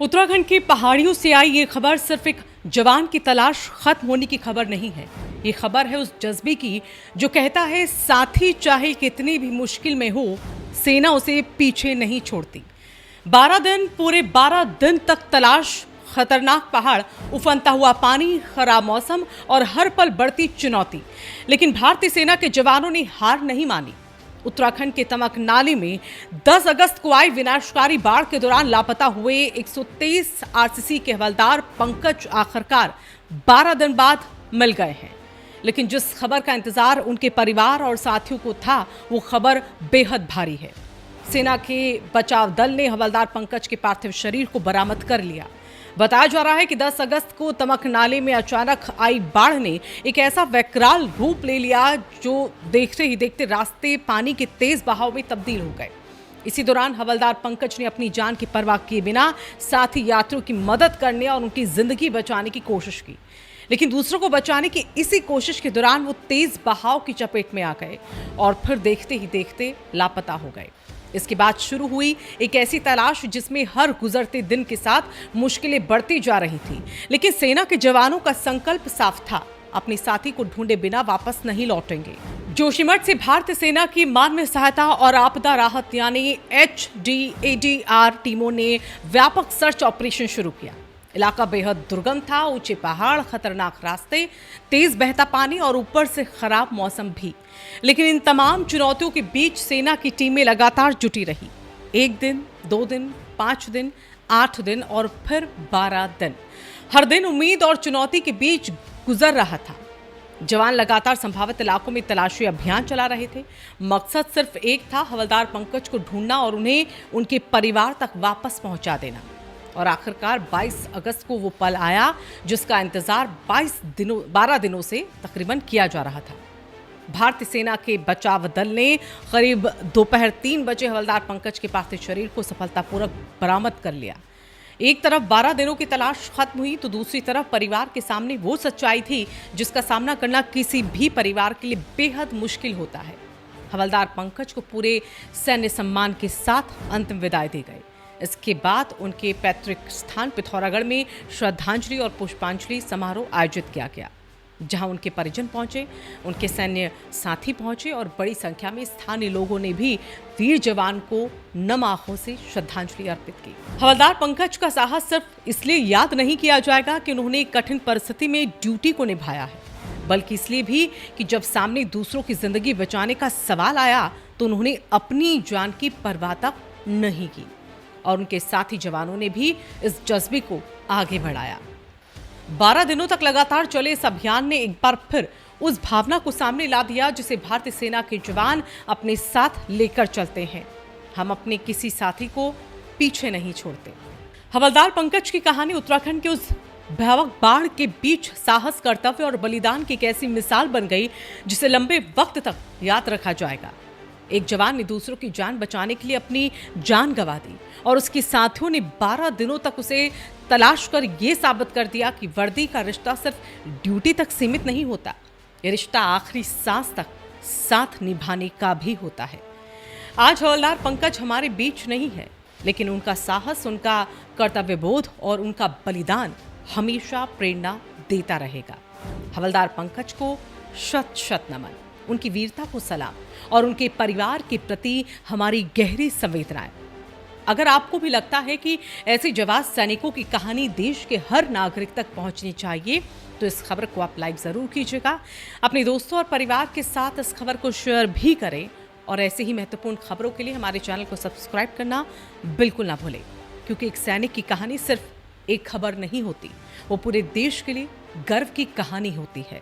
उत्तराखंड की पहाड़ियों से आई ये खबर सिर्फ एक जवान की तलाश खत्म होने की खबर नहीं है। ये खबर है उस जज्बे की जो कहता है साथी चाहे कितनी भी मुश्किल में हो, सेना उसे पीछे नहीं छोड़ती। 12 दिन, पूरे 12 दिन तक तलाश, खतरनाक पहाड़, उफनता हुआ पानी, खराब मौसम और हर पल बढ़ती चुनौती। लेकिन भारतीय सेना के जवानों ने हार नहीं मानी। उत्तराखंड के तमक नाले में 10 अगस्त को आई विनाशकारी बाढ़ के दौरान लापता हुए 123 आरसीसी के हवलदार पंकज आखिरकार 12 दिन बाद मिल गए हैं। लेकिन जिस खबर का इंतजार उनके परिवार और साथियों को था, वो खबर बेहद भारी है। सेना के बचाव दल ने हवलदार पंकज के पार्थिव शरीर को बरामद कर लिया। बताया जा रहा है कि 10 अगस्त को तमक नाले में अचानक आई बाढ़ ने एक ऐसा विकराल रूप ले लिया जो देखते ही देखते रास्ते पानी के तेज बहाव में तब्दील हो गए। इसी दौरान हवलदार पंकज ने अपनी जान की परवाह किए बिना साथी यात्रियों की मदद करने और उनकी जिंदगी बचाने की कोशिश की। लेकिन दूसरों को बचाने की इसी कोशिश के दौरान वो तेज बहाव की चपेट में आ गए और फिर देखते ही देखते लापता हो गए। इसके बाद शुरू हुई एक ऐसी तलाश जिसमें हर गुजरते दिन के साथ मुश्किलें बढ़ती जा रही थी। लेकिन सेना के जवानों का संकल्प साफ था, अपने साथी को ढूंढे बिना वापस नहीं लौटेंगे। जोशीमठ से भारतीय सेना की मानवीय सहायता और आपदा राहत यानी HDADR टीमों ने व्यापक सर्च ऑपरेशन शुरू किया। इलाका बेहद दुर्गम था, ऊंचे पहाड़, खतरनाक रास्ते, तेज बहता पानी और ऊपर से खराब मौसम भी। लेकिन इन तमाम चुनौतियों के बीच सेना की टीमें लगातार जुटी रही। 1 दिन, 2 दिन, 5 दिन, 8 दिन और फिर 12 दिन। हर दिन उम्मीद और चुनौती के बीच गुजर रहा था। जवान लगातार संभावित इलाकों में तलाशी अभियान चला रहे थे। मकसद सिर्फ एक था, हवलदार पंकज को ढूंढना और उन्हें उनके परिवार तक वापस पहुंचा देना। और आखिरकार 22 अगस्त को वो पल आया जिसका इंतजार 12 दिनों से तकरीबन किया जा रहा था। भारतीय सेना के बचाव दल ने करीब दोपहर 3 बजे हवलदार पंकज के पार्थिव शरीर को सफलतापूर्वक बरामद कर लिया। एक तरफ 12 दिनों की तलाश खत्म हुई तो दूसरी तरफ परिवार के सामने वो सच्चाई थी जिसका सामना करना किसी भी परिवार के लिए बेहद मुश्किल होता है। हवलदार पंकज को पूरे सैन्य सम्मान के साथ अंतिम विदाई दी गई। इसके बाद उनके पैतृक स्थान पिथौरागढ़ में श्रद्धांजलि और पुष्पांजलि समारोह आयोजित किया गया, जहां उनके परिजन पहुंचे, उनके सैन्य साथी पहुंचे और बड़ी संख्या में स्थानीय लोगों ने भी वीर जवान को नम आंखों से श्रद्धांजलि अर्पित की। हवलदार पंकज का साहस सिर्फ इसलिए याद नहीं किया जाएगा कि उन्होंने कठिन परिस्थिति में ड्यूटी को निभाया है, बल्कि इसलिए भी कि जब सामने दूसरों की जिंदगी बचाने का सवाल आया तो उन्होंने अपनी जान की परवाह तक नहीं की और उनके साथी जवानों ने भी इस जज्बे को आगे बढ़ाया। 12 दिनों तक लगातार चले इस अभियान ने एक बार फिर उस भावना को सामने ला दिया जिसे भारतीय सेना के जवान अपने साथ लेकर चलते हैं। हम अपने किसी साथी को पीछे नहीं छोड़ते। हवलदार पंकज की कहानी उत्तराखंड के उस भयावह बाढ़ के बीच साहस, कर्तव्य और बलिदान की एक ऐसी मिसाल बन गई जिसे लंबे वक्त तक याद रखा जाएगा। एक जवान ने दूसरों की जान बचाने के लिए अपनी जान गंवा दी और उसके साथियों ने 12 दिनों तक उसे तलाश कर ये साबित कर दिया कि वर्दी का रिश्ता सिर्फ ड्यूटी तक सीमित नहीं होता, ये रिश्ता आखिरी सांस तक साथ निभाने का भी होता है। आज हवलदार पंकज हमारे बीच नहीं है, लेकिन उनका साहस, उनका कर्तव्यबोध और उनका बलिदान हमेशा प्रेरणा देता रहेगा। हवलदार पंकज को शत शत नमन, उनकी वीरता को सलाम और उनके परिवार के प्रति हमारी गहरी संवेदनाएं। अगर आपको भी लगता है कि ऐसे जवान सैनिकों की कहानी देश के हर नागरिक तक पहुंचनी चाहिए तो इस खबर को आप लाइक जरूर कीजिएगा। अपने दोस्तों और परिवार के साथ इस खबर को शेयर भी करें और ऐसे ही महत्वपूर्ण खबरों के लिए हमारे चैनल को सब्सक्राइब करना बिल्कुल ना भूलें, क्योंकि एक सैनिक की कहानी सिर्फ एक खबर नहीं होती, वो पूरे देश के लिए गर्व की कहानी होती है।